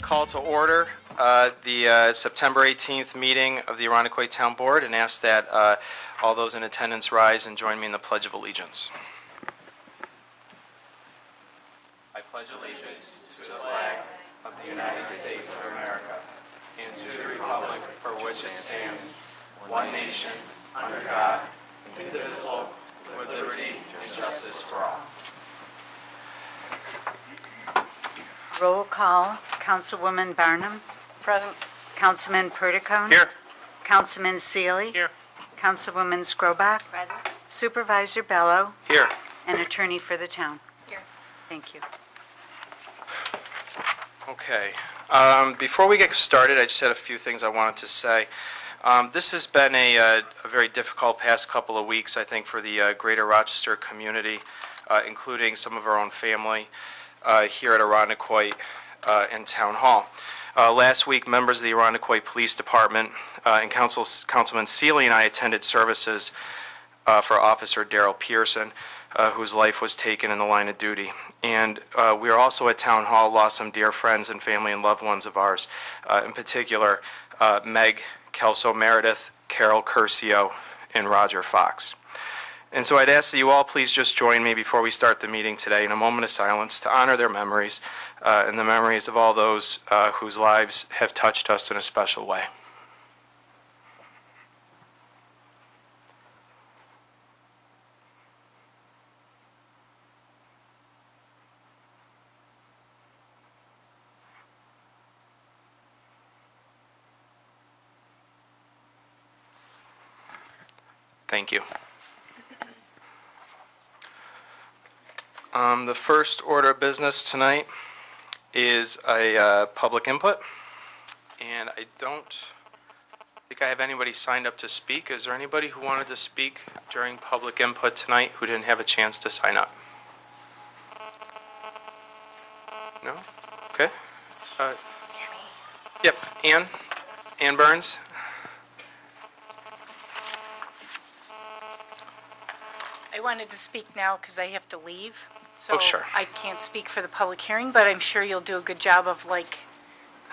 Call to order the September 18th meeting of the Irondequoit Town Board and ask that all those in attendance rise and join me in the Pledge of Allegiance. I pledge allegiance to the flag of the United States of America and to the republic for which it stands, one nation, under God, indivisible, with liberty and justice for all. Roll call. Councilwoman Barnum. Present. Councilman Perticone. Here. Councilman Seeley. Here. Councilwoman Skrobach. Present. Supervisor Bello. Here. And attorney for the town. Here. Thank you. Okay. Before we get started, I just had a few things I wanted to say. This has been a very difficult past couple of weeks, I think, for the greater Rochester community, including some of our own family here at Irondequoit and Town Hall. Last week, members of the Irondequoit Police Department and Councilman Seeley and I attended services for Officer Darrell Pearson, whose life was taken in the line of duty. And we are also at Town Hall, lost some dear friends and family and loved ones of ours, in particular Meg Kelso Meredith, Carol Curcio, and Roger Fox. And so I'd ask that you all please just join me before we start the meeting today in a moment of silence to honor their memories and the memories of all those whose lives have touched us in a special way. Thank you. The first order of business tonight is a public input, and I don't think I have anybody signed up to speak. Is there anybody who wanted to speak during public input tonight who didn't have a chance to sign up? No? Okay. Yep, Ann Burns. I wanted to speak now because I have to leave. So Oh, sure. I can't speak for the public hearing, but I'm sure you'll do a good job of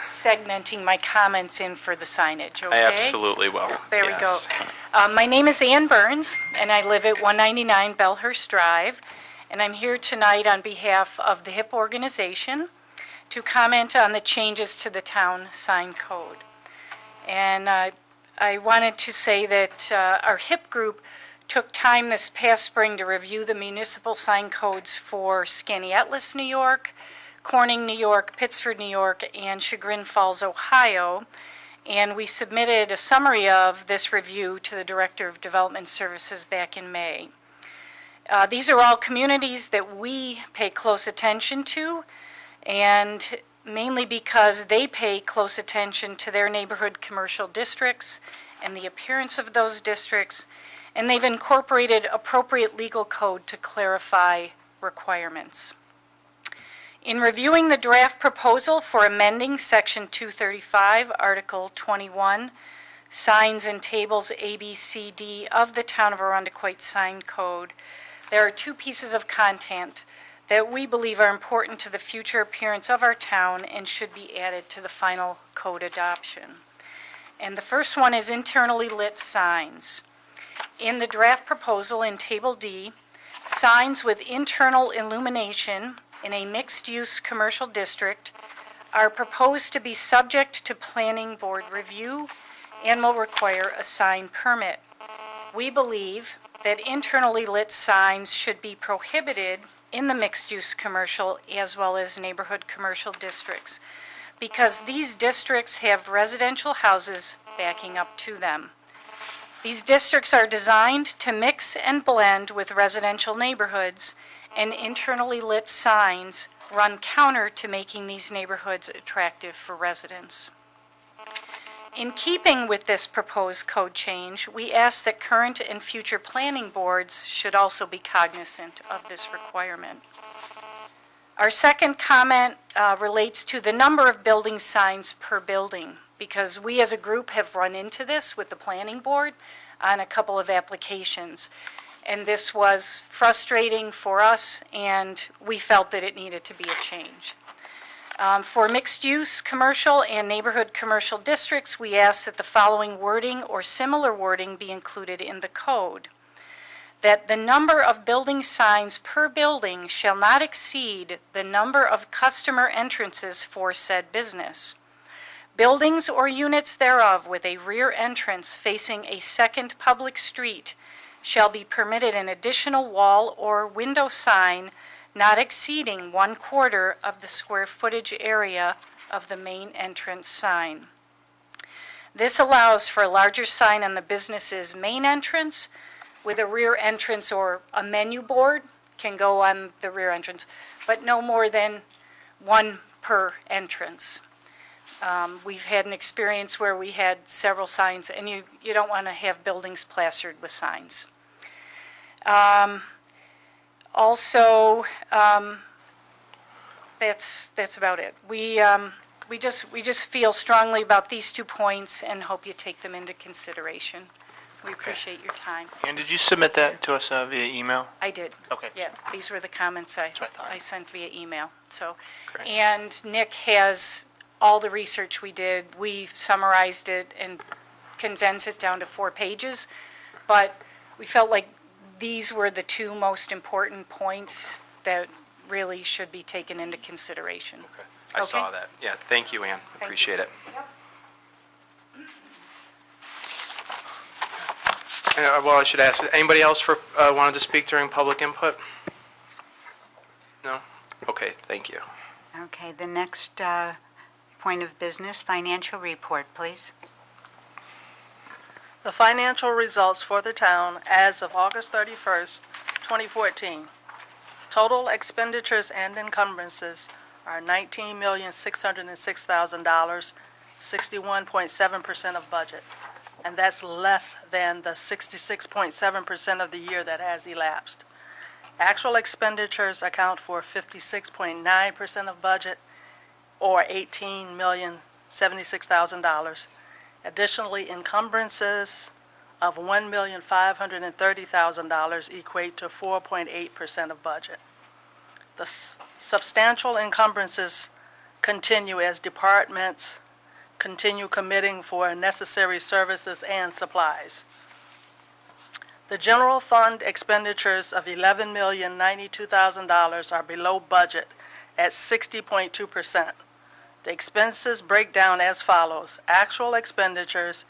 segmenting my comments in for the signage, okay? I absolutely will. There Yes. we go. My name is Ann Burns, and I live at 199 Bellhurst Drive, and I'm here tonight on behalf of the HIP organization to comment on the changes to the town sign code. And I wanted to say that our HIP group took time this past spring to review the municipal sign codes for Skaneateles, New York, Corning, New York, Pittsford, New York, and Chagrin Falls, Ohio. And we submitted a summary of this review to the Director of Development Services back in May. These are all communities that we pay close attention to, and mainly because they pay close attention to their neighborhood commercial districts and the appearance of those districts, and they've incorporated appropriate legal code to clarify requirements. In reviewing the draft proposal for amending Section 235, Article 21, Signs and Tables A, B, C, D of the Town of Irondequoit Sign Code, there are two pieces of content that we believe are important to the future appearance of our town and should be added to the final code adoption. And the first one is internally lit signs. In the draft proposal in Table D, signs with internal illumination in a mixed-use commercial district are proposed to be subject to planning board review and will require a sign permit. We believe that internally lit signs should be prohibited in the mixed-use commercial as well as neighborhood commercial districts because these districts have residential houses backing up to them. These districts are designed to mix and blend with residential neighborhoods, and internally lit signs run counter to making these neighborhoods attractive for residents. In keeping with this proposed code change, we ask that current and future planning boards should also be cognizant of this requirement. Our second comment relates to the number of building signs per building, because we as a group have run into this with the planning board on a couple of applications. And this was frustrating for us, and we felt that it needed to be a change. For mixed-use commercial and neighborhood commercial districts, we ask that the following wording or similar wording be included in the code. That the number of building signs per building shall not exceed the number of customer entrances for said business. Buildings or units thereof with a rear entrance facing a second public street shall be permitted an additional wall or window sign not exceeding 1/4 of the square footage area of the main entrance sign. This allows for a larger sign on the business's main entrance, with a rear entrance or a menu board can go on the rear entrance, but no more than one per entrance. We've had an experience where we had several signs, and you don't want to have buildings plastered with signs. Also, that's about it. We just feel strongly about these 2 points and hope you take them into consideration. We appreciate your time. And did you submit that to us via email? I did. Okay. Yeah, these were the comments what I thought. I sent via email. So, Great. and Nick has all the research we did. We summarized it and condensed it down to 4 pages, but we felt like these were the 2 most important points that really should be taken into consideration. Okay. I saw Okay. that. Yeah, thank you, Ann. you. Appreciate it. Yep. Well, I should ask, anybody else wanted to speak during public input? No? Okay, thank you. Okay, the next point of business, financial report, please. The financial results for the town as of August 31st, 2014. Total expenditures and encumbrances are $19,606,000, 61.7% of budget. And that's less than the 66.7% of the year that has elapsed. Actual expenditures account for 56.9% of budget, or $18,076,000. Additionally, encumbrances of $1,530,000 equate to 4.8% of budget. The substantial encumbrances continue as departments continue committing for necessary services and supplies. The general fund expenditures of $11,092,000 are below budget at 60.2%. The expenses break down as follows. Actual expenditures,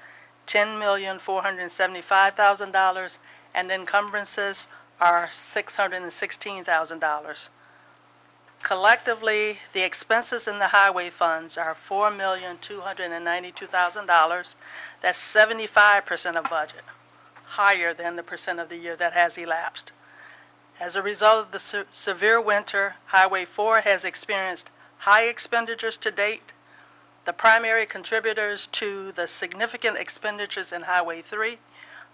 $10,475,000, and encumbrances are $616,000. Collectively, the expenses in the highway funds are $4,292,000. That's 75% of budget, higher than the percent of the year that has elapsed. As a result of the severe winter, Highway 4 has experienced high expenditures to date. The primary contributors to the significant expenditures in Highway 3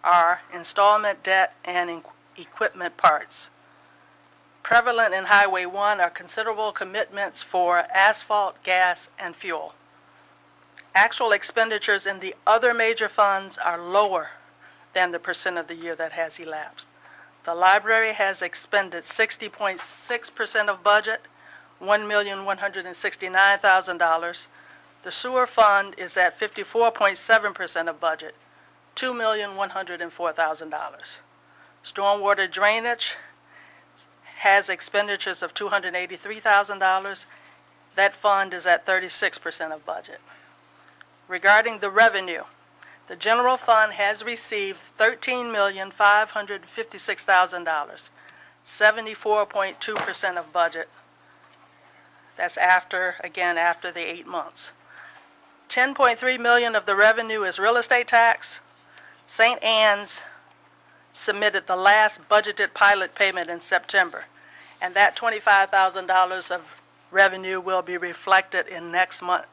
are installment debt and equipment parts. Prevalent in Highway 1 are considerable commitments for asphalt, gas, and fuel. Actual expenditures in the other major funds are lower than the percent of the year that has elapsed. The library has expended 60.6% of budget, $1,169,000. The sewer fund is at 54.7% of budget, $2,104,000. Stormwater drainage has expenditures of $283,000. That fund is at 36% of budget. Regarding the revenue, the general fund has received $13,556,000, 74.2% of budget. That's after the 8 months. $10.3 million of the revenue is real estate tax, St. Anne's submitted the last budgeted pilot payment in September, and that $25,000 of revenue will be reflected in next month's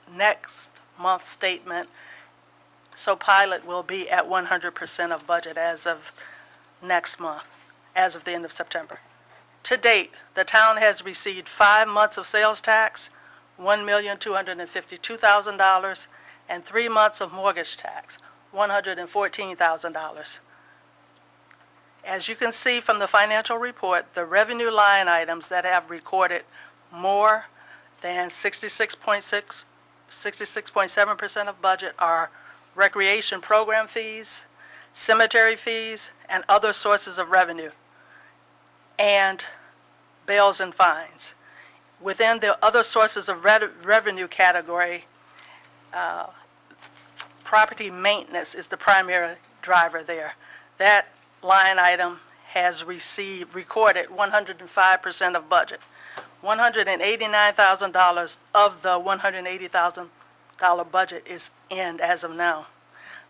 statement. So pilot will be at 100% of budget as of next month, as of the end of September. To date, the town has received 5 months of sales tax, $1,252,000, and 3 months of mortgage tax, $114,000. As you can see from the financial report, the revenue line items that have recorded more than 66.7% of budget are recreation program fees, cemetery fees, and other sources of revenue, and bails and fines. Within the other sources of revenue category, property maintenance is the primary driver there. That line item has recorded 105% of budget. $189,000 of the $180,000 budget is in as of now.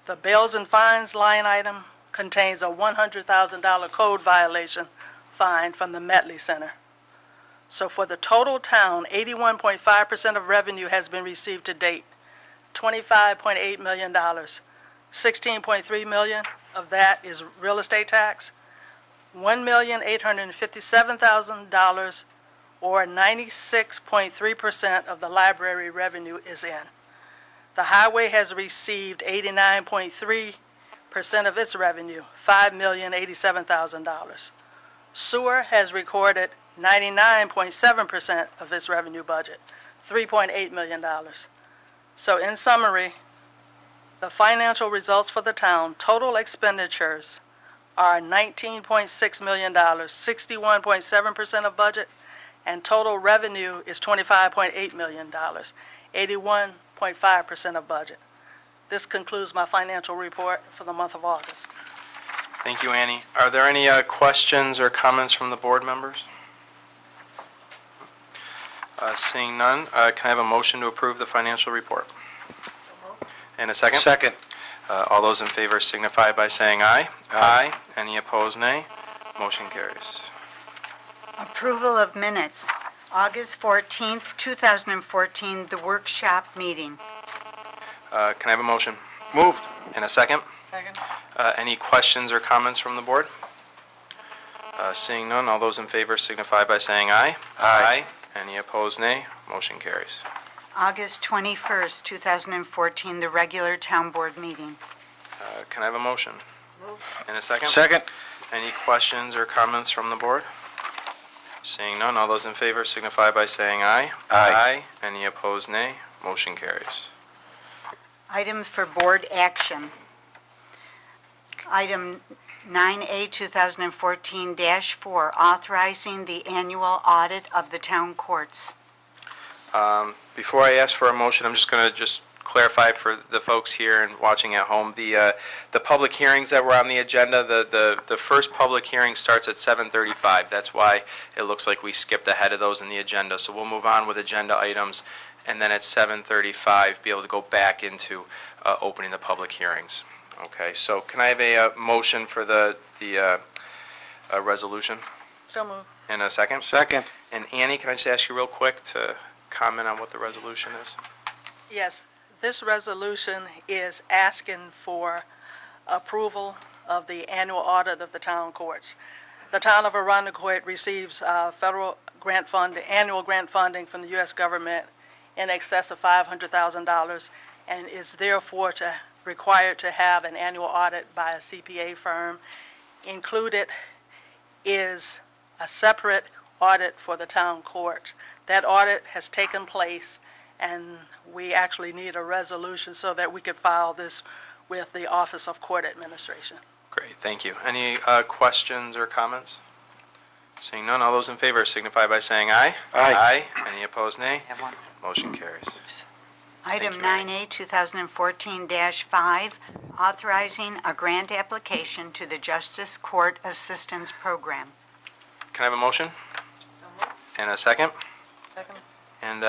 The bails and fines line item contains a $100,000 code violation fine from the Metley Center. So for the total town, 81.5% of revenue has been received to date, $25.8 million. $16.3 million of that is real estate tax. $1,857,000, or 96.3% of the library revenue is in. The highway has received 89.3% of its revenue, $5,087,000. Sewer has recorded 99.7% of its revenue budget, $3.8 million. So in summary, the financial results for the town, total expenditures are $19.6 million, 61.7% of budget, and total revenue is $25.8 million, 81.5% of budget. This concludes my financial report for the month of August. Thank you, Annie. Are there any questions or comments from the board members? Seeing none, can I have a motion to approve the financial report? And a second? Second. All those in favor signify by saying aye. Aye. Any opposed, nay. Motion carries. Approval of minutes, August 14th, 2014, the workshop meeting. Can I have a motion? Moved. And a second? Second. Any questions or comments from the board? Seeing none, all those in favor signify by saying aye. Aye. Any opposed, nay. Motion carries. August 21st, 2014, the regular town board meeting. Can I have a motion? And a second? Second. Any questions or comments from the board? Seeing none, all those in favor signify by saying aye. Aye. Any opposed, nay. Motion carries. Items for board action. Item 9A, 2014-4, authorizing the annual audit of the town courts. Before I ask for a motion, I'm just going to clarify for the folks here and watching at home, the public hearings that were on the agenda, the first public hearing starts at 7:35. That's why it looks like we skipped ahead of those in the agenda. So we'll move on with agenda items, and then at 7:35 be able to go back into opening the public hearings. Okay, so can I have a motion for the resolution? So moved. And a second? Second. And Annie, can I just ask you real quick to comment on what the resolution is? Yes, this resolution is asking for approval of the annual audit of the town courts. The town of Arundecoit receives federal grant fund, annual grant funding from the U.S. government in excess of $500,000, and is therefore required to have an annual audit by a CPA firm. Included is a separate audit for the town court. That audit has taken place, and we actually need a resolution so that we could file this with the Office of Court Administration. Great, thank you. Any questions or comments? Seeing none, all those in favor signify by saying aye. Aye. Any opposed, nay. Motion carries. Item Thank you, 9A, 2014-5, authorizing a grant application to the Justice Court Assistance Program. Can I have a motion? And a second? Second. And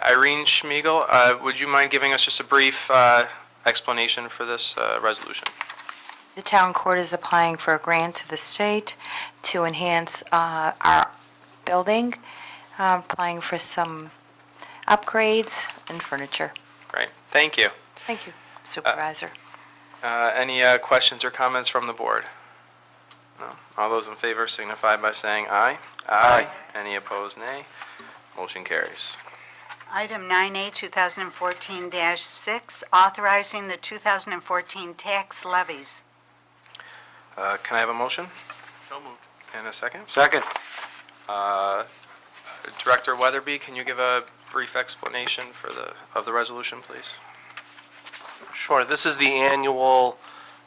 Irene Schmiegel, would you mind giving us just a brief explanation for this resolution? The town court is applying for a grant to the state to enhance our building, applying for some upgrades and furniture. Great, thank you. Thank you, Supervisor. Any questions or comments from the board? No. All those in favor signify by saying aye. Aye. Any opposed, nay. Motion carries. Item 9A, 2014-6, authorizing the 2014 tax levies. Can I have a motion? So moved. And a second? Second. Director Weatherby, can you give a brief explanation of the resolution, please? Sure. This is the annual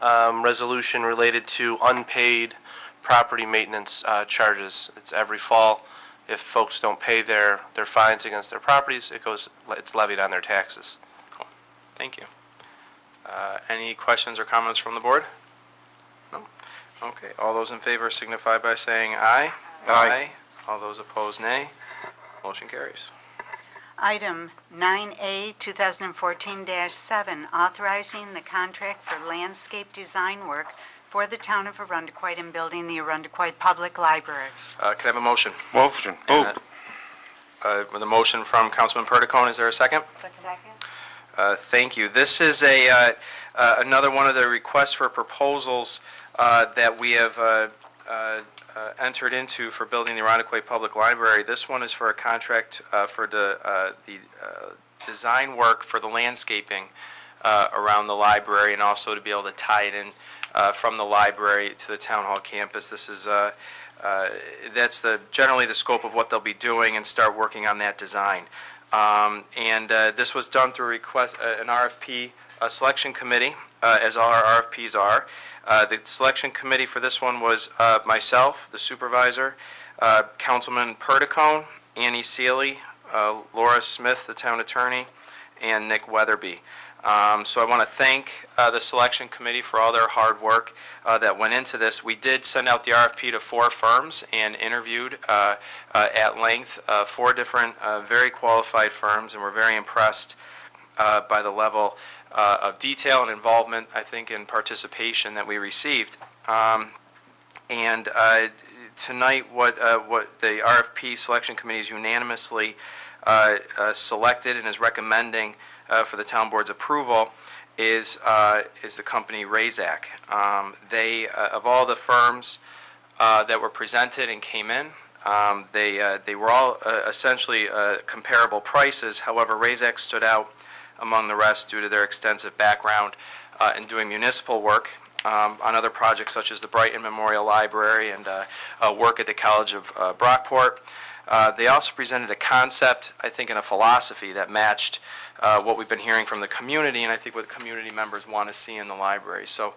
resolution related to unpaid property maintenance charges. It's every fall. If folks don't pay their fines against their properties, it's levied on their taxes. Cool. Thank you. Any questions or comments from the board? No? Okay. All those in favor signify by saying aye. Aye. All those opposed, nay. Motion carries. Item 9A, 2014-7, authorizing the contract for landscape design work for the town of Arundequoit and building the Arundequoit Public Library. Can I have a motion? Motion. Moved. With a motion from Councilman Perdicone, is there a second? Second. Thank you. This is another one of the requests for proposals that we have entered into for building the Arundequoit Public Library. This one is for a contract for the design work for the landscaping around the library, and also to be able to tie it in from the library to the town hall campus. This is that's generally the scope of what they'll be doing, and start working on that design. This was done through an RFP selection committee, as all our RFPs are. The selection committee for this one was myself, the supervisor, Councilman Perdicone, Annie Seeley, Laura Smith, the town attorney, and Nick Weatherby. So I want to thank the selection committee for all their hard work that went into this. We did send out the RFP to 4 firms and interviewed at length 4 different very qualified firms, and we're very impressed by the level of detail and involvement, I think, and participation that we received. Tonight, what the RFP selection committee is unanimously selected and is recommending for the town board's approval is the company Razak. They, of all the firms that were presented and came in, they were all essentially comparable prices. However, Razak stood out among the rest due to their extensive background in doing municipal work on other projects such as the Brighton Memorial Library and work at the College of Brockport. They also presented a concept, I think, and a philosophy that matched what we've been hearing from the community, and I think what the community members want to see in the library. So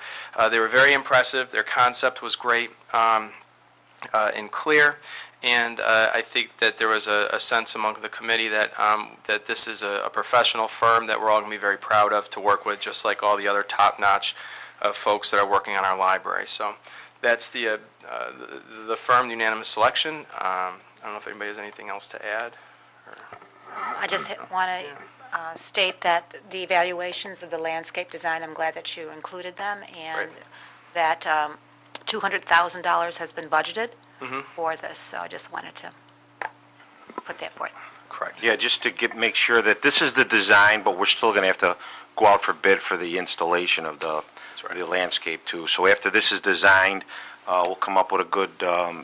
they were very impressive. Their concept was great and clear, and I think that there was a sense among the committee that that this is a professional firm that we're all going to be very proud of to work with, just like all the other top-notch folks that are working on our library. So that's the firm unanimous selection. I don't know if anybody has anything else to add. I just want to state that the evaluations of the landscape design, I'm glad that you included them, and Great. that $200,000 has been budgeted for this, so I just wanted to put that forth. Correct. Yeah, just to make sure that this is the design, but we're still going to have to go out for bid for the installation of the landscape too. So after this is designed, we'll come up with a good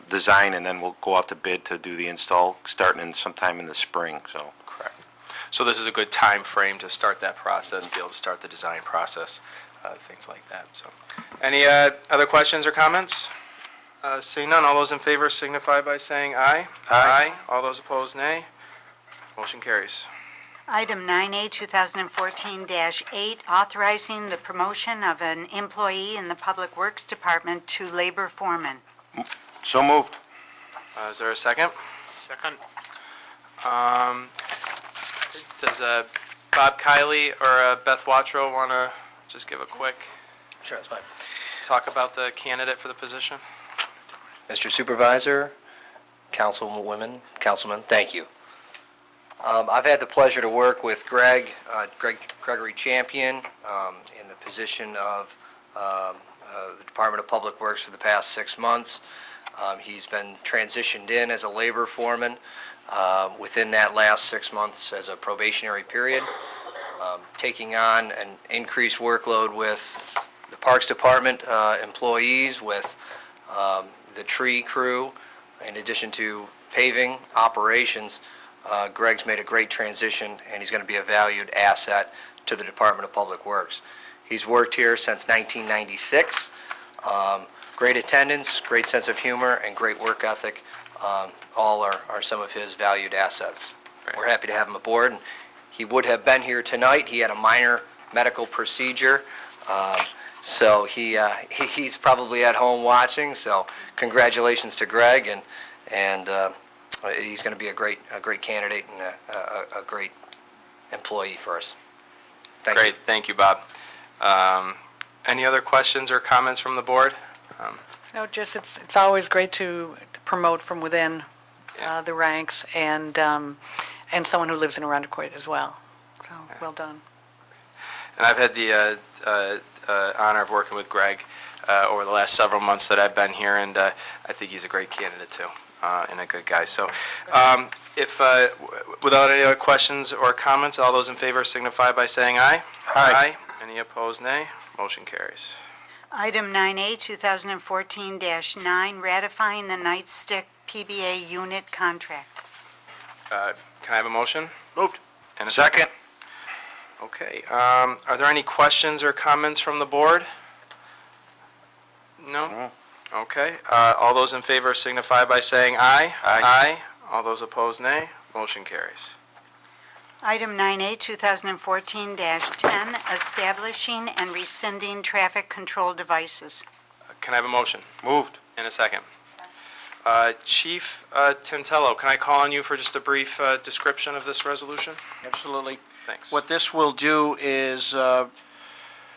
design, and then we'll go out to bid to do the install, starting in sometime in the spring. So Correct. So this is a good time frame to start that process, be able to start the design process, things like that. So, any other questions or comments? Seeing none, all those in favor signify by saying aye. Aye. All those opposed, nay. Motion carries. Item 9A, 2014-8, authorizing the promotion of an employee in the Public Works Department to labor foreman. so moved. Is there a second? Second. Does Bob Kiley or Beth Watro want to just give a quick Sure, that's fine. talk about the candidate for the position? Mr. Supervisor, Councilwomen, Councilman, thank you. I've had the pleasure to work with Gregory Champion in the position of the Department of Public Works for the past 6 months. He's been transitioned in as a labor foreman within that last 6 months as a probationary period, taking on an increased workload with the Parks Department employees, with the tree crew, in addition to paving operations. Greg's made a great transition, and he's going to be a valued asset to the Department of Public Works. He's worked here since 1996. Great attendance, great sense of humor, and great work ethic. All are some of his valued assets. Great. We're happy to have him aboard. And he would have been here tonight. He had a minor medical procedure, so he's probably at home watching. So congratulations to Greg, and he's going to be a great candidate and a great employee for us. Thank you. Great, thank you, Bob. Any other questions or comments from the board? No, just it's always great to promote from within Yeah. the ranks, and someone who lives in Arundecoit as well. So, well done. And I've had the honor of working with Greg over the last several months that I've been here, and I think he's a great candidate too, and a good guy. So, if without any other questions or comments, all those in favor signify by saying aye. Aye. Any opposed, nay. Motion carries. Item 9A, 2014-9, ratifying the Nightstick PBA unit contract. Can I have a motion? Moved. And a Second. Okay. Are there any questions or comments from the board? No? Okay. All those in favor signify by saying aye. Aye. All those opposed, nay. Motion carries. Item 9A, 2014-10, establishing and rescinding traffic control devices. Can I have a motion? Moved. In a second. Chief Tintello, can I call on you for just a brief description of this resolution? Absolutely. Thanks. What this will do is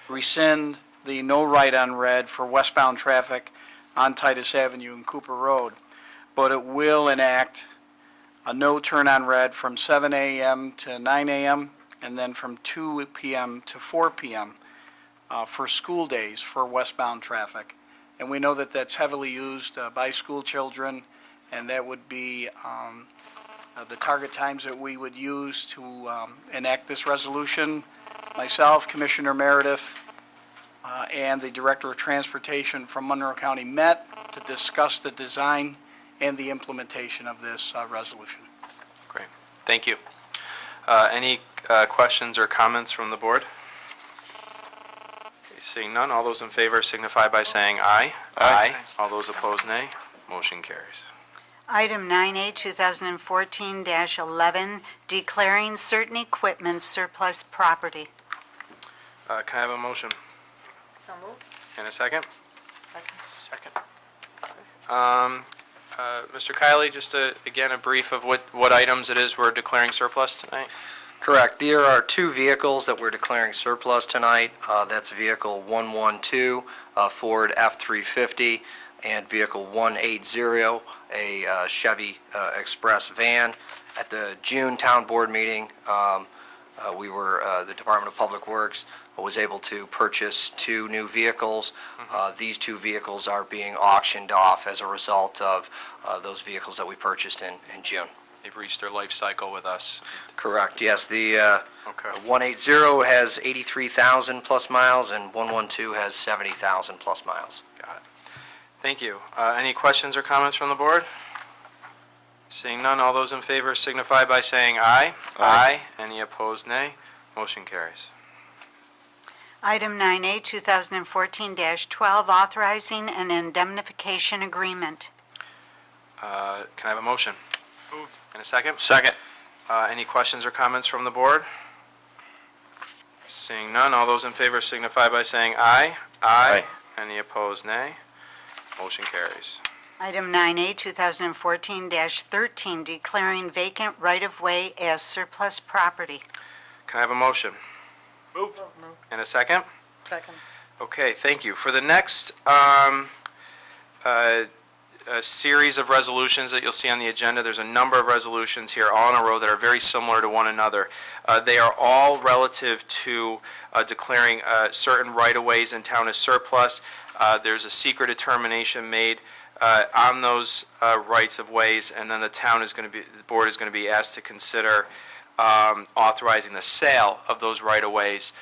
rescind the no right on red for westbound traffic on Titus Avenue and Cooper Road, but it will enact a no turn on red from 7 a.m. to 9 a.m. and then from 2 p.m. to 4 p.m. For school days for westbound traffic. And we know that that's heavily used by school children, and that would be the target times that we would use to enact this resolution. Myself, Commissioner Meredith, and the Director of Transportation from Monroe County met to discuss the design and the implementation of this resolution. Great. Thank you. Any questions or comments from the board? Okay, seeing none, all those in favor signify by saying aye. Aye. All those opposed, nay. Motion carries. Item 9A, 2014-11, declaring certain equipment surplus property. Can I have a motion? So moved. In a second? Second. Mr. Kiley, just again, a brief of what items it is we're declaring surplus tonight? Correct. There are two vehicles that we're declaring surplus tonight. That's vehicle 112, Ford F-350, and vehicle 180, a Chevy Express van. At the June Town Board meeting, the Department of Public Works was able to purchase two new vehicles. These two vehicles are being auctioned off as a result of those vehicles that we purchased in June. They've reached their life cycle with us. Correct, yes. The Okay. 180 has 83,000 plus miles, and 112 has 70,000 plus miles. Got it. Thank you. Any questions or comments from the board? Seeing none, all those in favor signify by saying aye. Aye. Any opposed, nay. Motion carries. Item 9A, 2014-12, authorizing an indemnification agreement. Can I have a motion? Moved. In a second? Second. Any questions or comments from the board? Seeing none, all those in favor signify by saying aye. Aye. Any opposed, nay. Motion carries. Item 9A, 2014-13, declaring vacant right-of-way as surplus property. Can I have a motion? Moved. In a second? Second. Okay, thank you. For the next a series of resolutions that you'll see on the agenda. There's a number of resolutions here, all in a row, that are very similar to one another. They are all relative to declaring certain right-of-ways in town as surplus. There's a secret determination made on those rights-of-ways, and then the board is going to be asked to consider authorizing the sale of those right-of-ways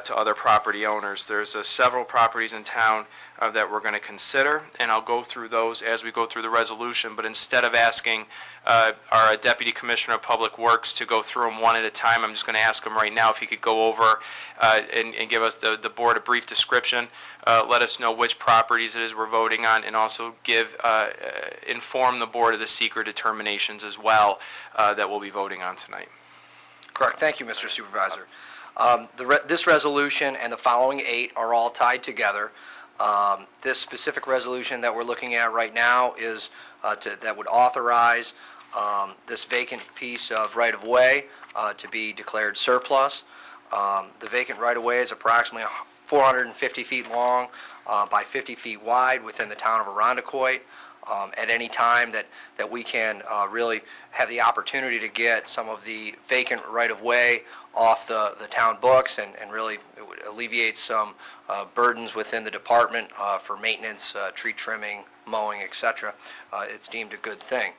to other property owners. There's several properties in town that we're going to consider, and I'll go through those as we go through the resolution, but instead of asking our Deputy Commissioner of Public Works to go through them one at a time, I'm just going to ask him right now if he could go over and give us, the board, a brief description, let us know which properties it is we're voting on, and also inform the board of the secret determinations as well that we'll be voting on tonight. Correct. Thank you, Mr. Supervisor. This resolution and the following 8 are all tied together. This specific resolution that we're looking at right now is that would authorize this vacant piece of right-of-way to be declared surplus. The vacant right-of-way is approximately 450 feet long by 50 feet wide within the town of Arundecoit. At any time that we can really have the opportunity to get some of the vacant right-of-way off the town books and really it would alleviate some burdens within the department for maintenance, tree trimming, mowing, etc. It's deemed a good thing.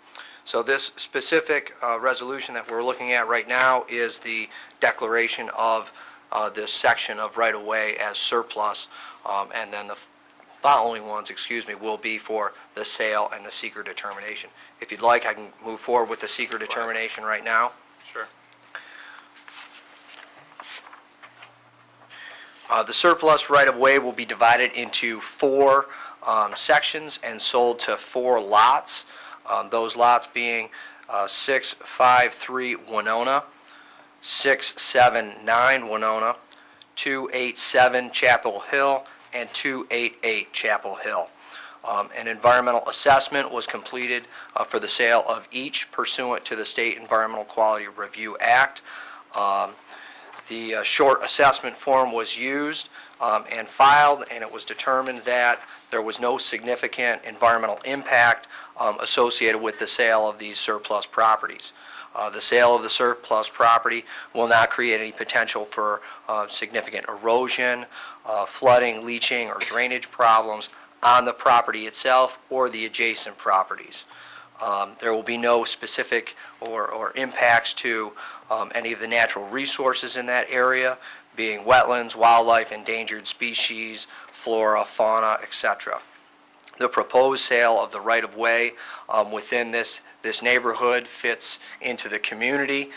So this specific resolution that we're looking at right now is the declaration of this section of right-of-way as surplus, and then the following ones, will be for the sale and the secret determination. If you'd like, I can move forward with the secret determination right now. Sure. The surplus right-of-way will be divided into 4 sections and sold to 4 lots. Those lots being 653 Winona, 679 Winona, 287 Chapel Hill, and 288 Chapel Hill. An environmental assessment was completed for the sale of each pursuant to the State Environmental Quality Review Act. The short assessment form was used and filed, and it was determined that there was no significant environmental impact associated with the sale of these surplus properties. The sale of the surplus property will not create any potential for significant erosion, flooding, leaching, or drainage problems on the property itself or the adjacent properties. There will be no specific or impacts to any of the natural resources in that area, being wetlands, wildlife, endangered species, flora, fauna, etc. The proposed sale of the right-of-way within this neighborhood fits into the community.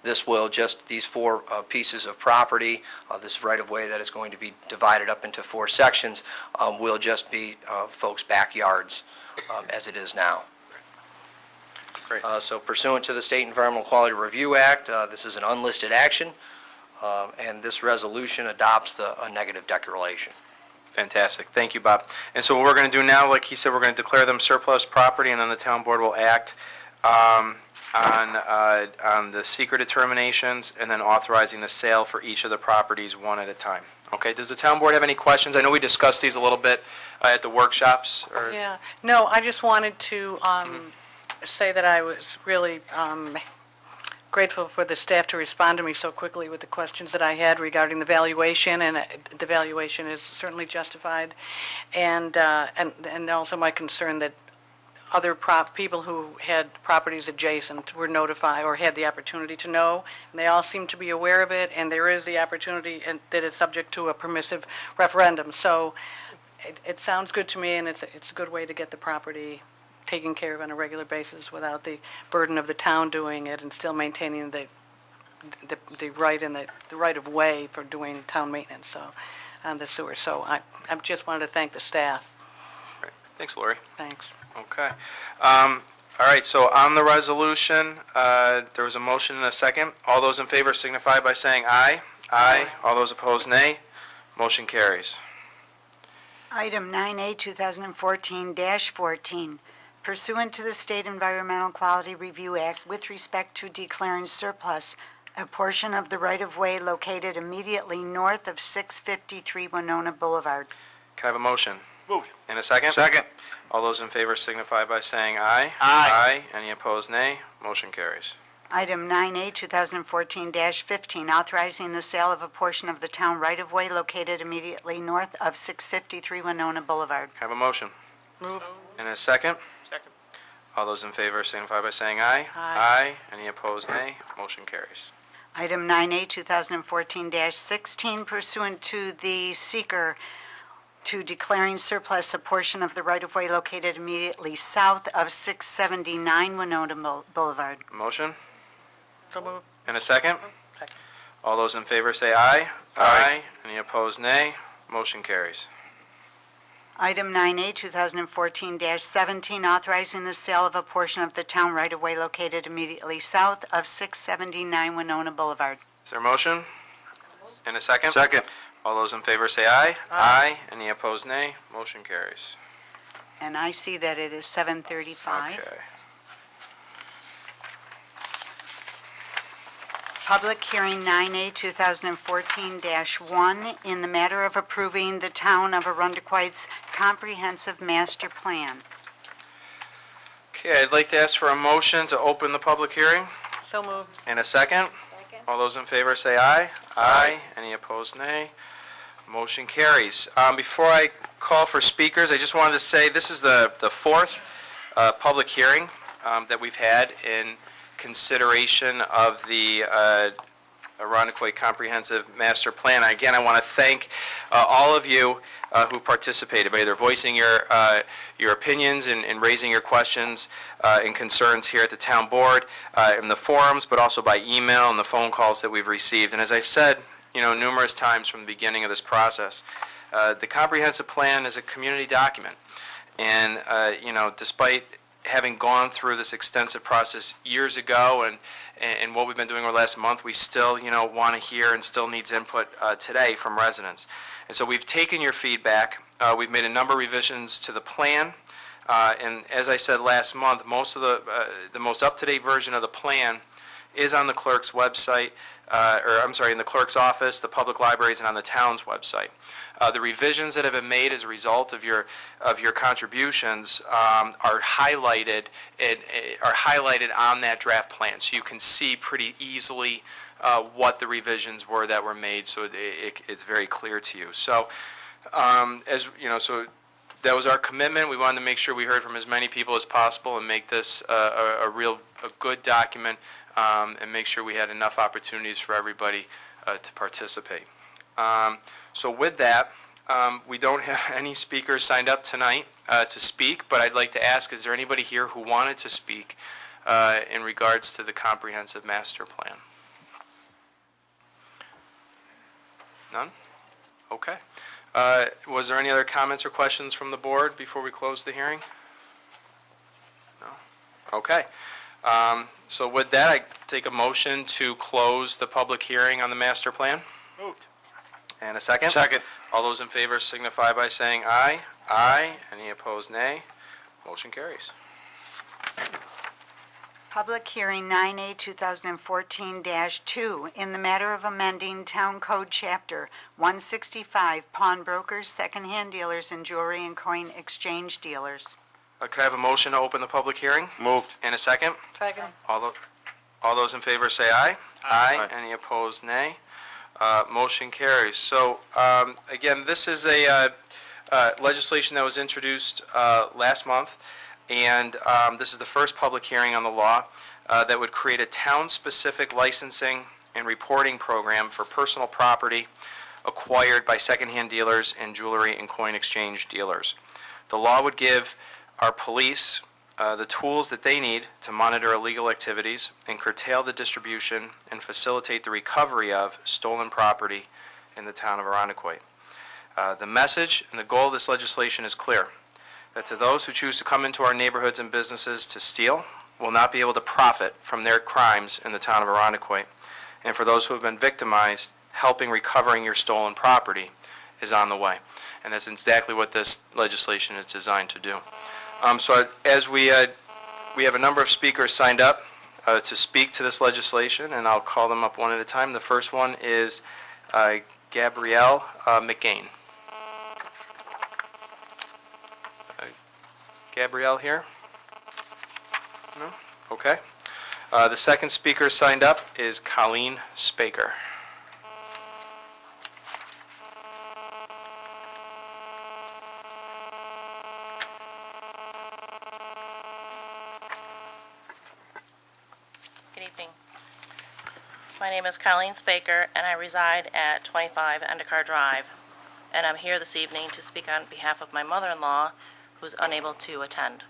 These 4 pieces of property, this right-of-way that is going to be divided up into 4 sections, will just be folks' backyards as it is now. Great. So pursuant to the State Environmental Quality Review Act, this is an unlisted action, and this resolution adopts a negative declaration. Fantastic. Thank you, Bob. And so what we're going to do now, like he said, we're going to declare them surplus property, and then the town board will act on the secret determinations and then authorizing the sale for each of the properties one at a time. Okay, does the town board have any questions? I know we discussed these a little bit at the workshops. Yeah, no, I just wanted to say that I was really grateful for the staff to respond to me so quickly with the questions that I had regarding the valuation, and the valuation is certainly justified, and also my concern that other people who had properties adjacent were notified or had the opportunity to know, and they all seem to be aware of it, and there is the opportunity that it's subject to a permissive referendum. So it sounds good to me, and it's a good way to get the property taken care of on a regular basis without the burden of the town doing it and still maintaining the right and the right of way for doing town maintenance on the sewer. So I just wanted to thank the staff. Great. Thanks, Lori. Thanks. Okay. All right, so on the resolution, there was a motion and a second. All those in favor signify by saying aye. Aye. All those opposed, nay. Motion carries. Item 9A, 2014-14, pursuant to the State Environmental Quality Review Act with respect to declaring surplus a portion of the right-of-way located immediately north of 653 Winona Boulevard. Can I have a motion? Moved. And a second? Second. All those in favor signify by saying aye. Aye. Any opposed, nay. Motion carries. Item 9A, 2014-15, authorizing the sale of a portion of the town right-of-way located immediately north of 653 Winona Boulevard. Have a motion? Move. And a second? Second. All those in favor signify by saying aye. Aye. Any opposed, nay. Motion carries. Item 9A, 2014-16, pursuant to the seeker to declaring surplus a portion of the right-of-way located immediately south of 679 Winona Boulevard. Motion? So moved. And a second? Second. All those in favor say aye. Aye. Any opposed, nay. Motion carries. Item 9A, 2014-17, authorizing the sale of a portion of the town right-of-way located immediately south of 679 Winona Boulevard. Is there a motion? And a second? Second. All those in favor say aye. Aye. Any opposed, nay. Motion carries. And I see that it is 7:35. Okay. Public hearing 9A, 2014-1, in the matter of approving the town of Arundequoit's comprehensive master plan. Okay, I'd like to ask for a motion to open the public hearing. So moved. And a second? All those in favor say aye. Aye. Any opposed, nay. Motion carries. Before I call for speakers, I just wanted to say this is the fourth public hearing that we've had in consideration of the Arundequoit Comprehensive Master Plan. Again, I want to thank all of you who participated by either voicing your opinions and raising your questions and concerns here at the town board, in the forums, but also by email and the phone calls that we've received. And as I've said, numerous times from the beginning of this process, the comprehensive plan is a community document. And, despite having gone through this extensive process years ago and what we've been doing over the last month, we still, want to hear and still needs input today from residents. And so we've taken your feedback. We've made a number of revisions to the plan. And as I said last month, most of the most up-to-date version of the plan is on the clerk's website, in the clerk's office, the public libraries, and on the town's website. The revisions that have been made as a result of your contributions are highlighted on that draft plan, so you can see pretty easily what the revisions were that were made, so it's very clear to you. So, so that was our commitment. We wanted to make sure we heard from as many people as possible and make this a good document, and make sure we had enough opportunities for everybody to participate. So with that, we don't have any speakers signed up tonight to speak, but I'd like to ask, is there anybody here who wanted to speak in regards to the comprehensive master plan? None? Okay. Was there any other comments or questions from the board before we close the hearing? No? Okay. So with that, I take a motion to close the public hearing on the master plan. Moved. And a second? Second. All those in favor signify by saying aye. Aye. Any opposed, nay. Motion carries. Public hearing 9A, 2014-2, in the matter of amending Town Code Chapter 165, pawnbrokers, secondhand dealers, and jewelry and coin exchange dealers. Could I have a motion to open the public hearing? Moved. And a second? Second. All those in favor say aye. Aye. Any opposed, nay. Motion carries. So, again, this is a legislation that was introduced last month, and this is the first public hearing on the law that would create a town-specific licensing and reporting program for personal property acquired by secondhand dealers and jewelry and coin exchange dealers. The law would give our police the tools that they need to monitor illegal activities and curtail the distribution and facilitate the recovery of stolen property in the town of Arundequoit. The message and the goal of this legislation is clear, that to those who choose to come into our neighborhoods and businesses to steal will not be able to profit from their crimes in the town of Arundequoit. And for those who have been victimized, helping recovering your stolen property is on the way. And that's exactly what this legislation is designed to do. So as we have a number of speakers signed up to speak to this legislation, and I'll call them up one at a time. The first one is Gabrielle McGain. Gabrielle here? No? Okay. The second speaker signed up is Colleen Spaker. Good evening. My name is Colleen Spaker, and I reside at 25 Endicott Drive. And I'm here this evening to speak on behalf of my mother-in-law, who's unable to attend.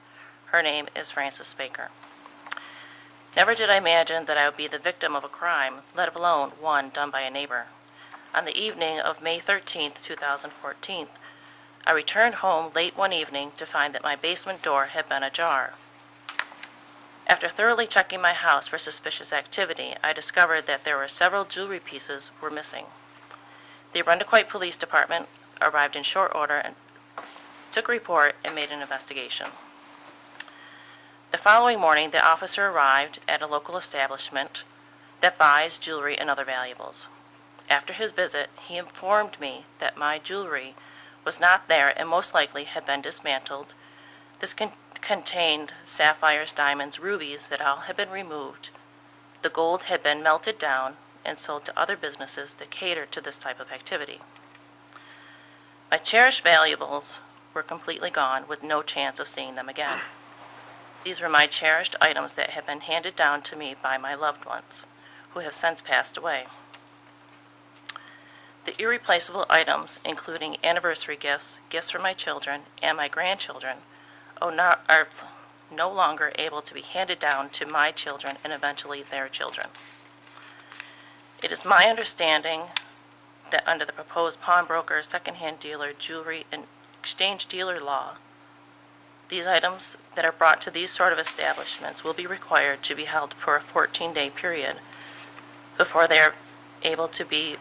Her name is Frances Spaker. Never did I imagine that I would be the victim of a crime, let alone one done by a neighbor. On the evening of May 13th, 2014, I returned home late one evening to find that my basement door had been ajar. After thoroughly checking my house for suspicious activity, I discovered that there were several jewelry pieces were missing. The Arundequoit Police Department arrived in short order and took a report and made an investigation. The following morning, the officer arrived at a local establishment that buys jewelry and other valuables. After his visit, he informed me that my jewelry was not there and most likely had been dismantled. This contained sapphires, diamonds, rubies that all had been removed. The gold had been melted down and sold to other businesses that cater to this type of activity. My cherished valuables were completely gone with no chance of seeing them again. These were my cherished items that had been handed down to me by my loved ones, who have since passed away. The irreplaceable items, including anniversary gifts, gifts for my children, and my grandchildren, are no longer able to be handed down to my children and eventually their children. It is my understanding that under the proposed pawnbroker, secondhand dealer, jewelry, and exchange dealer law, these items that are brought to these sort of establishments will be required to be held for a 14-day period before they are able to be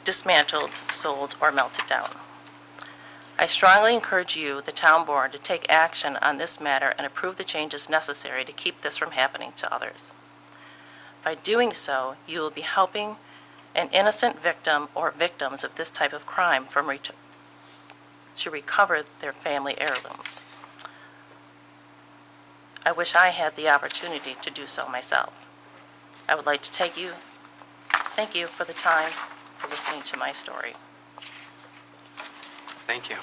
dismantled, sold, or melted down. I strongly encourage you, the town board, to take action on this matter and approve the changes necessary to keep this from happening to others. By doing so, you will be helping an innocent victim or victims of this type of crime to recover their family heirlooms. I wish I had the opportunity to do so myself. I would like to thank you for the time for listening to my story. Thank you.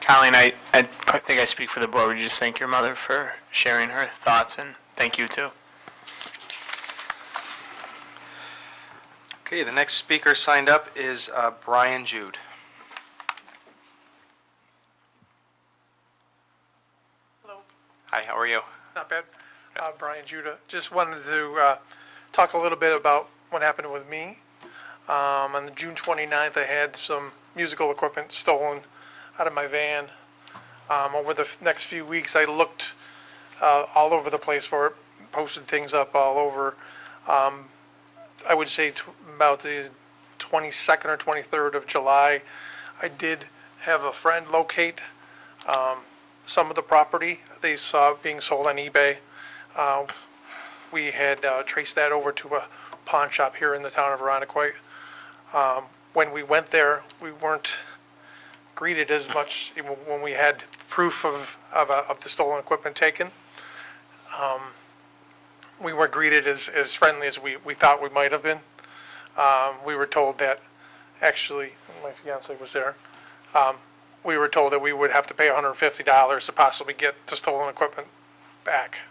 Colleen, I think I speak for the board. Would you just thank your mother for sharing her thoughts, and thank you too. Okay, the next speaker signed up is Brian Jude. Hello. Hi, how are you? Not bad. Brian Judah. Just wanted to talk a little bit about what happened with me. On the June 29th, I had some musical equipment stolen out of my van. Over the next few weeks, I looked all over the place for it, posted things up all over. I would say about the 22nd or 23rd of July, I did have a friend locate some of the property they saw being sold on eBay. We had traced that over to a pawn shop here in the town of Arundequoit. When we went there, we weren't greeted as much even when we had proof of the stolen equipment taken. We weren't greeted as friendly as we thought we might have been. We were told that, actually, my fiance was there, we were told that we would have to pay $150 to possibly get the stolen equipment back.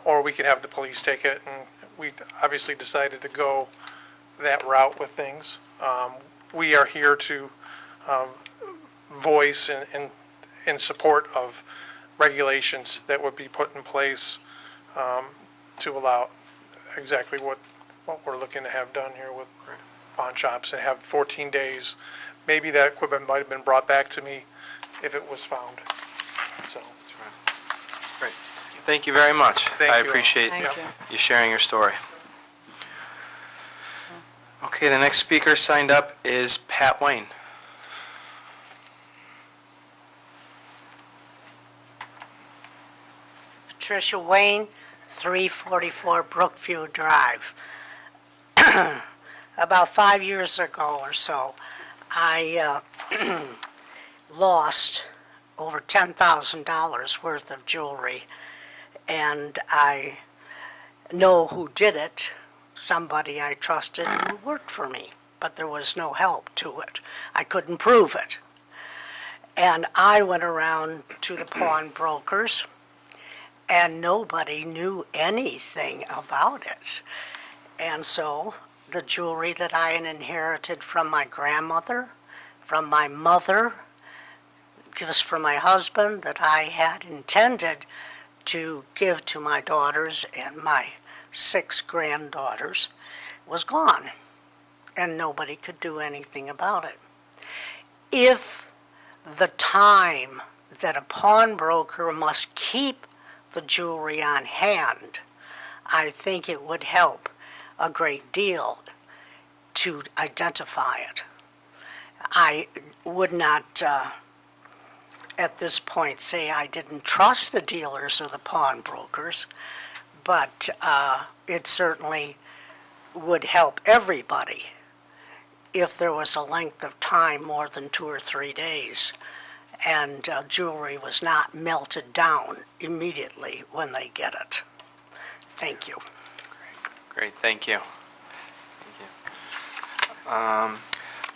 Or we could have the police take it, and we obviously decided to go that route with things. We are here to voice in support of regulations that would be put in place to allow exactly what we're looking to have done here with pawn shops, and have 14 days. Maybe that equipment might have been brought back to me if it was found. So, Great. Thank you very much. Thank I you all. appreciate Thank you. you sharing your story. Okay, the next speaker signed up is Pat Wayne. Patricia Wayne, 344 Brookview Drive. About 5 years ago or so, I lost over $10,000 worth of jewelry. And I know who did it, somebody I trusted who worked for me, but there was no help to it. I couldn't prove it. And I went around to the pawnbrokers, and nobody knew anything about it. And so the jewelry that I had inherited from my grandmother, from my mother, gifts from my husband that I had intended to give to my daughters and my 6 granddaughters, was gone. And nobody could do anything about it. If the time that a pawnbroker must keep the jewelry on hand, I think it would help a great deal to identify it. I would not, at this point, say I didn't trust the dealers or the pawnbrokers, but it certainly would help everybody if there was a length of time more than 2 or 3 days and jewelry was not melted down immediately when they get it. Thank you. Great, thank you.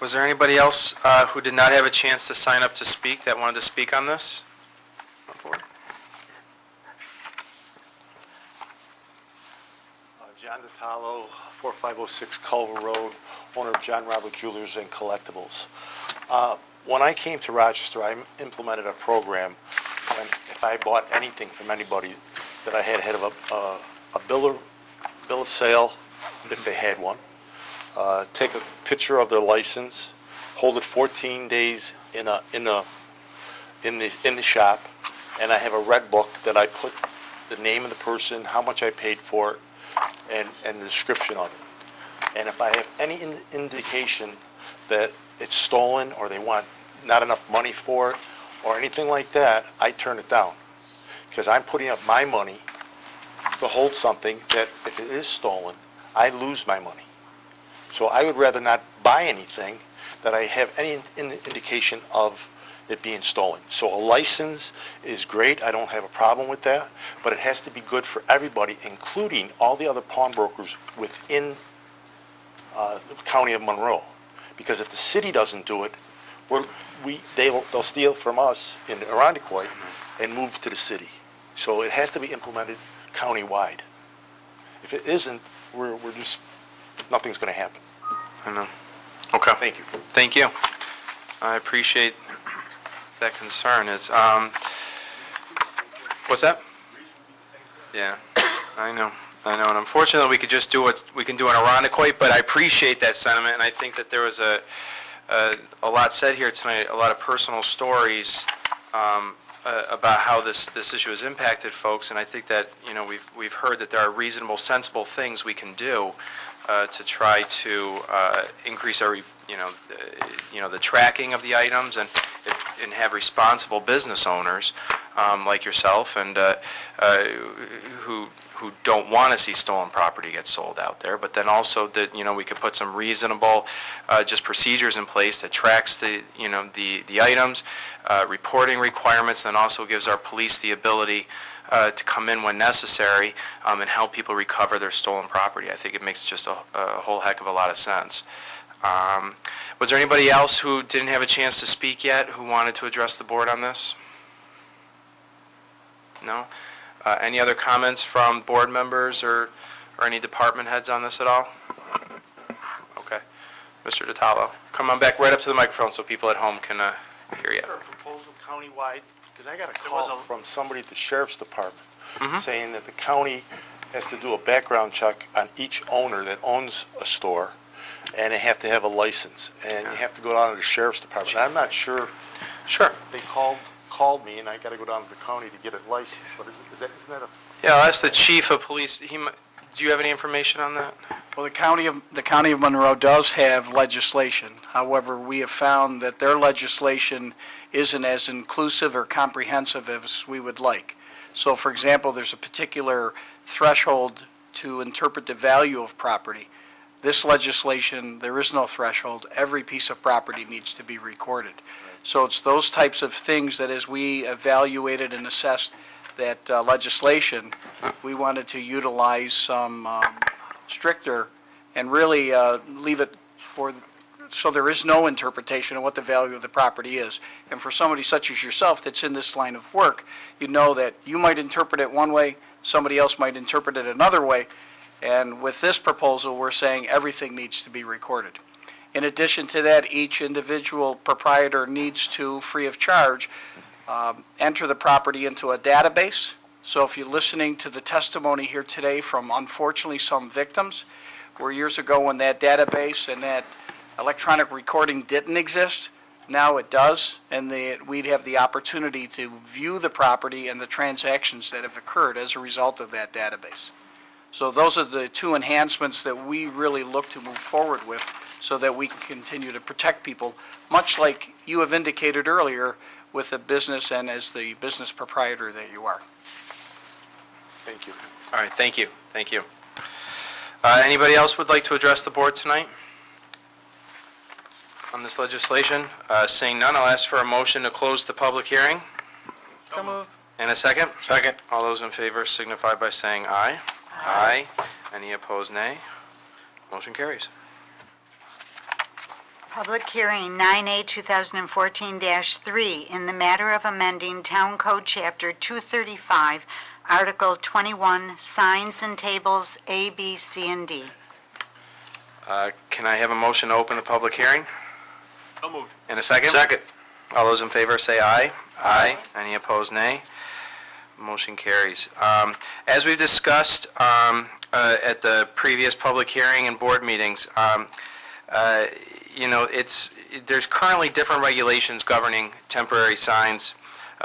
Was there anybody else who did not have a chance to sign up to speak that wanted to speak on this? John Natalo, 4506 Culver Road, owner of John Robert Jewelers and Collectibles. When I came to Rochester, I implemented a program when if I bought anything from anybody that I had of a bill of sale, if they had one, take a picture of their license, hold it 14 days in the shop, and I have a red book that I put the name of the person, how much I paid for it, and the description of it. And if I have any indication that it's stolen or they want not enough money for it or anything like that, I turn it down. Because I'm putting up my money to hold something that if it is stolen, I lose my money. So I would rather not buy anything that I have any indication of it being stolen. So a license is great, I don't have a problem with that, but it has to be good for everybody, including all the other pawnbrokers within the county of Monroe. Because if the city doesn't do it, they'll steal from us in Arundecoit and move to the city. So it has to be implemented countywide. If it isn't, we're just, nothing's going to happen. I know. Okay. Thank you. Thank you. I appreciate that concern. What's that? Yeah, I know. And unfortunately, we could just do what we can do in Arundecoit, but I appreciate that sentiment, and I think that there was a lot said here tonight, a lot of personal stories about how this issue has impacted folks, and I think that, we've heard that there are reasonable, sensible things we can do to try to increase our, the tracking of the items and have responsible business owners like yourself and who don't want to see stolen property get sold out there, but then also that, we could put some reasonable just procedures in place that tracks the items, reporting requirements, and also gives our police the ability to come in when necessary and help people recover their stolen property. I think it makes just a whole heck of a lot of sense. Was there anybody else who didn't have a chance to speak yet who wanted to address the board on this? No? Any other comments from board members or any department heads on this at all? Okay. Mr. Natalo, come on back right up to the microphone so people at home can hear you. Is there a proposal countywide? Because I got a call from somebody at the sheriff's department saying that the county has to do a background check on each owner that owns a store, and they have to have a license, and you have to go down to the sheriff's department. I'm not sure. Sure. They called me, and I got to go down to the county to get a license. But isn't that a? Yeah, I'll ask the chief of police. Do you have any information on that? Well, the county of Monroe does have legislation. However, we have found that their legislation isn't as inclusive or comprehensive as we would like. So, for example, there's a particular threshold to interpret the value of property. This legislation, there is no threshold. Every piece of property needs to be recorded. So it's those types of things that as we evaluated and assessed that legislation, we wanted to utilize some stricter and really leave it so there is no interpretation of what the value of the property is. And for somebody such as yourself that's in this line of work, you know that you might interpret it one way, somebody else might interpret it another way, and with this proposal, we're saying everything needs to be recorded. In addition to that, each individual proprietor needs to, free of charge, enter the property into a database. So if you're listening to the testimony here today from, unfortunately, some victims, where years ago when that database and that electronic recording didn't exist, now it does, and we'd have the opportunity to view the property and the transactions that have occurred as a result of that database. So those are the two enhancements that we really look to move forward with so that we can continue to protect people, much like you have indicated earlier with the business and as the business proprietor that you are. Thank you. All right, thank you. Thank you. Anybody else would like to address the board tonight on this legislation? Seeing none, I'll ask for a motion to close the public hearing. So moved. And a second? Second. All those in favor signify by saying aye. Aye. Any opposed, nay? Motion carries. Public hearing 9A 2014-3 in the matter of amending Town Code Chapter 235, Article 21, Signs and Tables A, B, C, and D. Can I have a motion to open the public hearing? So moved. And a second? Second. All those in favor say aye. Aye. Any opposed, nay? Motion carries. As we've discussed at the previous public hearing and board meetings, there's currently different regulations governing temporary signs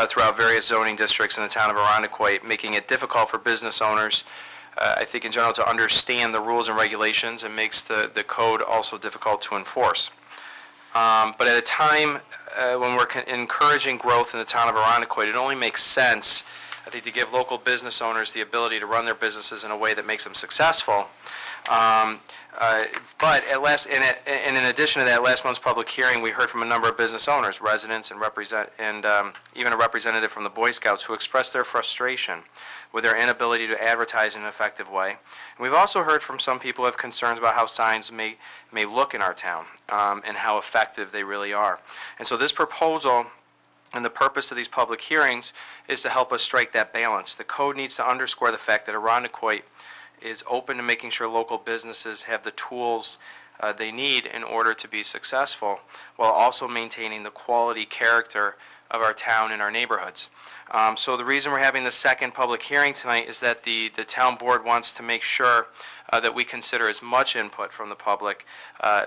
throughout various zoning districts in the town of Arundequoit, making it difficult for business owners, I think in general, to understand the rules and regulations, and makes the code also difficult to enforce. But at a time when we're encouraging growth in the town of Arundequoit, it only makes sense, I think, to give local business owners the ability to run their businesses in a way that makes them successful. But in addition to that, last month's public hearing, we heard from a number of business owners, residents, and even a representative from the Boy Scouts who expressed their frustration with their inability to advertise in an effective way. And we've also heard from some people who have concerns about how signs may look in our town and how effective they really are. And so this proposal and the purpose of these public hearings is to help us strike that balance. The code needs to underscore the fact that Arundequoit is open to making sure local businesses have the tools they need in order to be successful, while also maintaining the quality character of our town and our neighborhoods. So the reason we're having the second public hearing tonight is that the town board wants to make sure that we consider as much input from the public,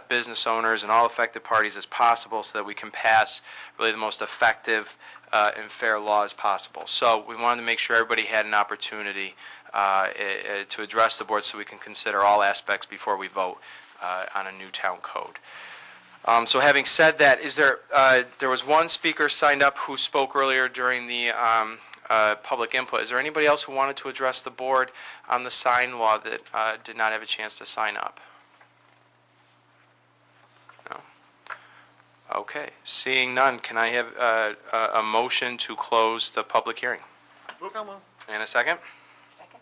business owners, and all affected parties as possible so that we can pass really the most effective and fair law as possible. So we wanted to make sure everybody had an opportunity to address the board so we can consider all aspects before we vote on a new town code. So having said that, there was one speaker signed up who spoke earlier during the public input. Is there anybody else who wanted to address the board on the sign law that did not have a chance to sign up? No? Okay. Seeing none, can I have a motion to close the public hearing? And a second? Second.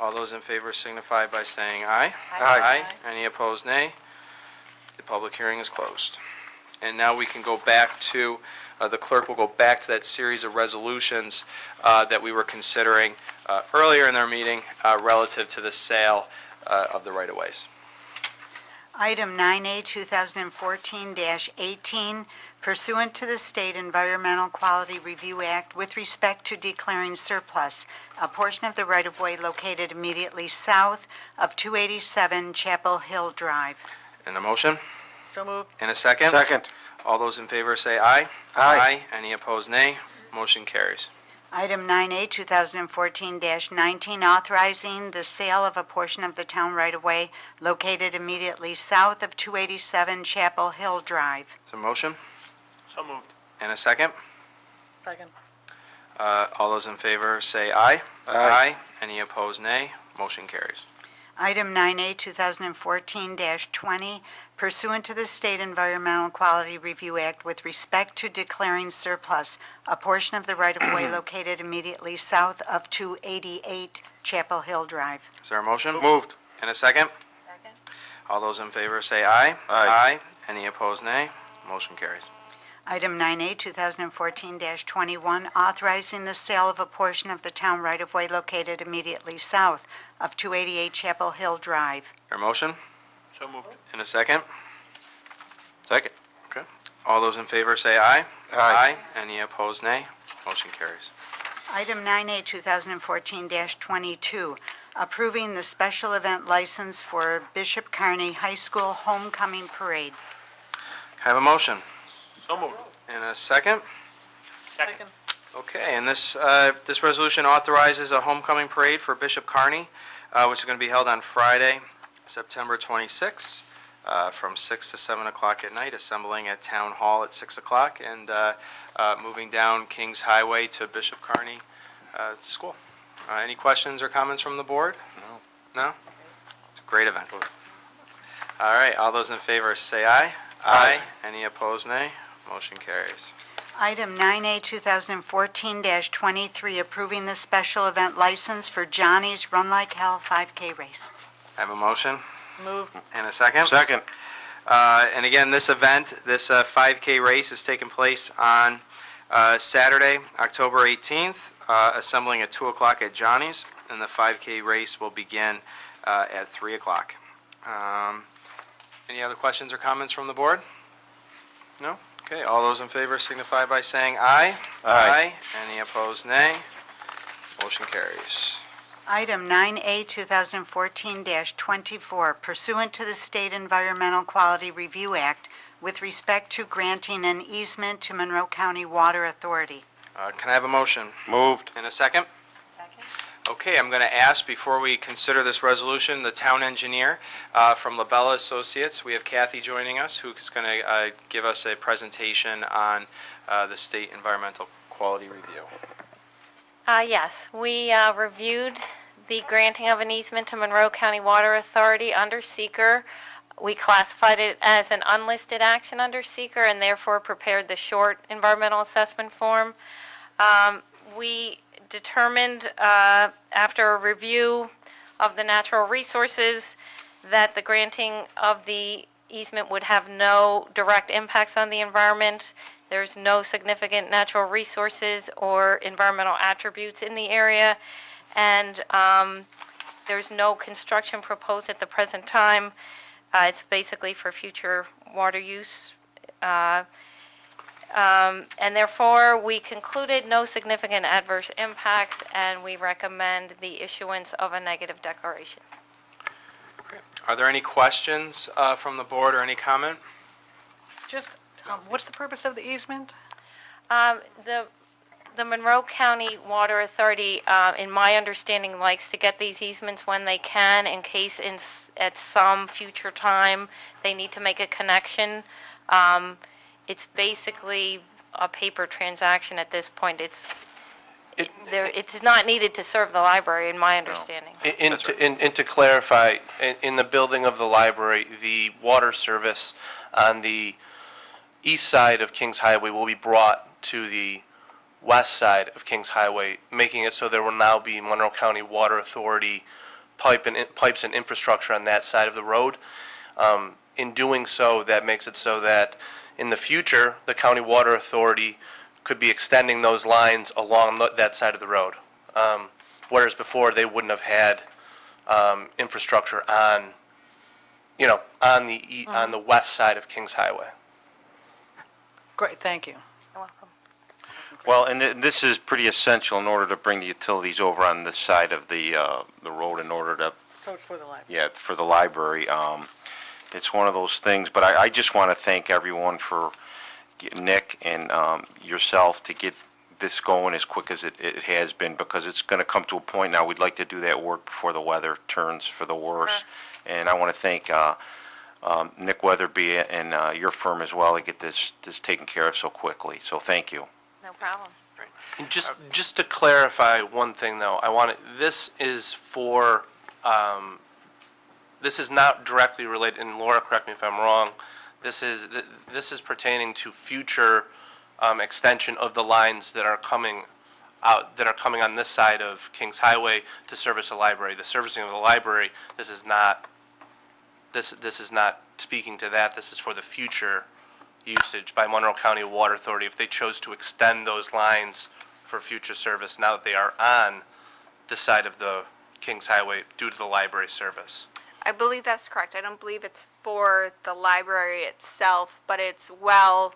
All those in favor signify by saying aye. Aye. Any opposed, nay? The public hearing is closed. And now we can go back to, the clerk will go back to that series of resolutions that we were considering earlier in their meeting relative to the sale of the right-of-ways. Item 9A 2014-18, pursuant to the State Environmental Quality Review Act with respect to declaring surplus a portion of the right-of-way located immediately south of 287 Chapel Hill Drive. And a motion? So moved. And a second? Second. All those in favor say aye. Aye. Any opposed, nay? Motion carries. Item 9A 2014-19, authorizing the sale of a portion of the town right-of-way located immediately south of 287 Chapel Hill Drive. Is there a motion? So moved. And a second? Second. All those in favor say aye. Aye. Any opposed, nay? Motion carries. Item 9A, 2014-20, pursuant to the State Environmental Quality Review Act with respect to declaring surplus a portion of the right-of-way located immediately south of 288 Chapel Hill Drive. Is there a motion? Moved. And a second? Second. All those in favor say aye. Aye. Any opposed, nay. Motion carries. Item 9A, 2014-21, authorizing the sale of a portion of the town right-of-way located immediately south of 288 Chapel Hill Drive. Is there a motion? So moved. And a second? Second. Okay. All those in favor say aye. Aye. Any opposed, nay. Motion carries. Item 9A, 2014-22, approving the special event license for Bishop Kearney High School Homecoming Parade. Can I have a motion? So moved. And a second? Second. Okay, and this resolution authorizes a homecoming parade for Bishop Kearney, which is going to be held on Friday, September 26th, from 6 to 7 o'clock at night, assembling at Town Hall at 6 o'clock, and moving down Kings Highway to Bishop Kearney School. Any questions or comments from the board? No? It's a great event. All right, all those in favor say aye. Aye. Any opposed, nay. Motion carries. Item 9A, 2014-23, approving the special event license for Johnny's Run Like Hell 5K race. I have a motion Move. and a second. Second. And again, this event, this 5K race is taking place on Saturday, October 18th, assembling at 2 o'clock at Johnny's, and the 5K race will begin at 3 o'clock. Any other questions or comments from the board? No? Okay, all those in favor signify by saying aye. Aye. Any opposed, nay. Motion carries. Item 9A, 2014-24, pursuant to the State Environmental Quality Review Act with respect to granting an easement to Monroe County Water Authority. Can I have a motion? Moved. And a second? Second. Okay, I'm going to ask, before we consider this resolution, the town engineer from LaBella Associates. We have Kathy joining us, who is going to give us a presentation on the State Environmental Quality Review. Yes, we reviewed the granting of an easement to Monroe County Water Authority under seeker. We classified it as an unlisted action under seeker and therefore prepared the short environmental assessment form. We determined after a review of the natural resources that the granting of the easement would have no direct impacts on the environment. There's no significant natural resources or environmental attributes in the area, and there's no construction proposed at the present time. It's basically for future water use. And therefore, we concluded no significant adverse impacts, and we recommend the issuance of a negative declaration. Are there any questions from the board or any comment? Just, what's the purpose of the easement? The Monroe County Water Authority, in my understanding, likes to get these easements when they can in case at some future time they need to make a connection. It's basically a paper transaction at this point. It's not needed to serve the library, in my understanding. And to clarify, in the building of the library, the water service on the east side of Kings Highway will be brought to the west side of Kings Highway, making it so there will now be Monroe County Water Authority pipes and infrastructure on that side of the road. In doing so, that makes it so that in the future, the County Water Authority could be extending those lines along that side of the road. Whereas before, they wouldn't have had infrastructure on the west side of Kings Highway. Great, thank you. You're welcome. Well, and this is pretty essential in order to bring the utilities over on this side of the road in order to, For the library. yeah, for the library. It's one of those things, but I just want to thank everyone for Nick and yourself to get this going as quick as it has been, because it's going to come to a point now we'd like to do that work before the weather turns for the worse. And I want to thank Nick Weatherby and your firm as well to get this taken care of so quickly. So thank you. No problem. And just to clarify one thing, though, this is for this is not directly related, and Laura, correct me if I'm wrong, this is pertaining to future extension of the lines that are coming out, that are coming on this side of Kings Highway to service the library. The servicing of the library, this is not speaking to that. This is for the future usage by Monroe County Water Authority if they chose to extend those lines for future service now that they are on this side of the Kings Highway due to the library service. I believe that's correct. I don't believe it's for the library itself, but it's while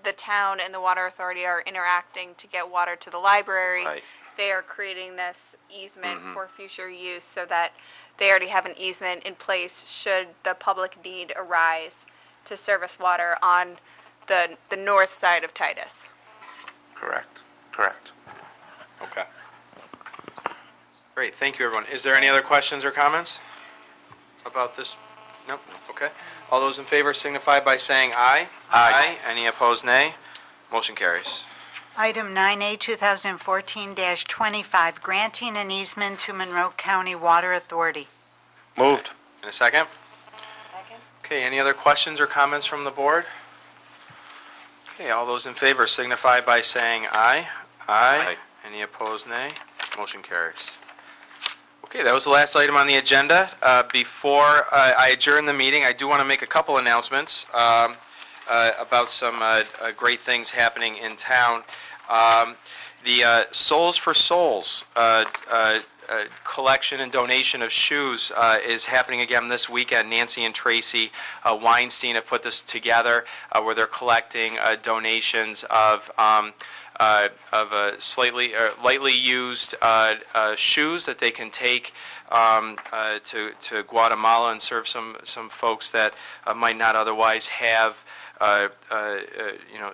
the town and the water authority are interacting to get water to the library, Right. they are creating this easement for future use so that they already have an easement in place should the public need arise to service water on the north side of Titus. Correct. Okay. Great, thank you, everyone. Is there any other questions or comments about this? Nope, okay. All those in favor signify by saying aye. Aye. Any opposed, nay. Motion carries. Item 9A, 2014-25, granting an easement to Monroe County Water Authority. Moved. In a second? Second. Okay, any other questions or comments from the board? Okay, all those in favor signify by saying aye. Aye. Any opposed, nay. Motion carries. Okay, that was the last item on the agenda. Before I adjourn the meeting, I do want to make a couple announcements about some great things happening in town. The Souls for Souls collection and donation of shoes is happening again this weekend. Nancy and Tracy Weinstein have put this together where they're collecting donations of lightly used shoes that they can take to Guatemala and serve some folks that might not otherwise have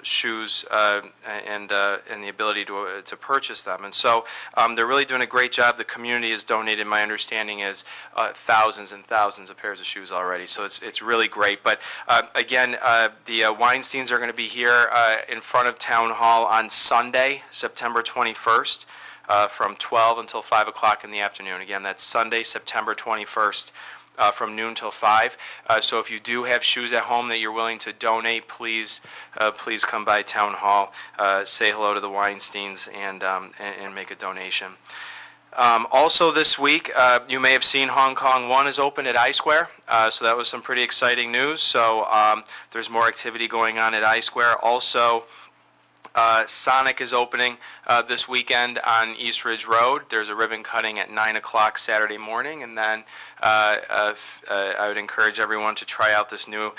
shoes and the ability to purchase them. And so they're really doing a great job. The community has donated, my understanding is, thousands and thousands of pairs of shoes already. So it's really great. But again, the Weinsteins are going to be here in front of Town Hall on Sunday, September 21st, from 12 until 5 o'clock in the afternoon. Again, that's Sunday, September 21st. From noon till 5. So if you do have shoes at home that you're willing to donate, please come by Town Hall, say hello to the Weinsteins, and make a donation. Also this week, you may have seen Hong Kong 1 is open at iSquare, so that was some pretty exciting news. So there's more activity going on at iSquare. Also, Sonic is opening this weekend on East Ridge Road. There's a ribbon cutting at 9 o'clock Saturday morning, and then I would encourage everyone to try out this new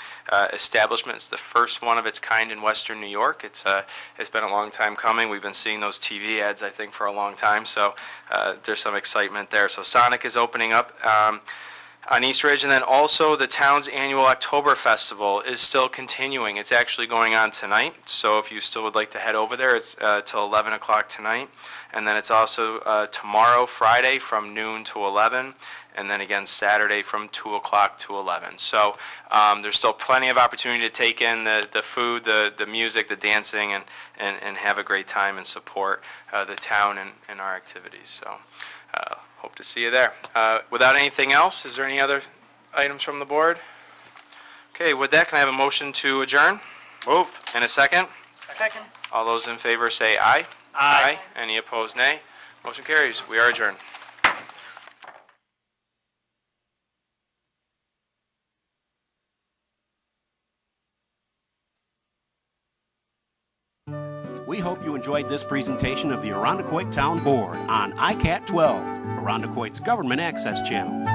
establishment. It's the first one of its kind in Western New York. It's been a long time coming. We've been seeing those TV ads, I think, for a long time, so there's some excitement there. So Sonic is opening up on East Ridge, and then also the town's annual October Festival is still continuing. It's actually going on tonight, so if you still would like to head over there, it's till 11 o'clock tonight, and then it's also tomorrow, Friday, from noon to 11, and then again Saturday from 2 o'clock to 11. So there's still plenty of opportunity to take in the food, the music, the dancing, and have a great time and support the town and our activities. So hope to see you there. Without anything else, is there any other items from the board? Okay, with that, can I have a motion to adjourn? Moved. And a second? Second. All those in favor say aye. Aye. Any opposed, nay. Motion carries. We are adjourned. We hope you enjoyed this presentation of the Irondequoit Town Board on ICAT 12, Irondequoit's government access channel.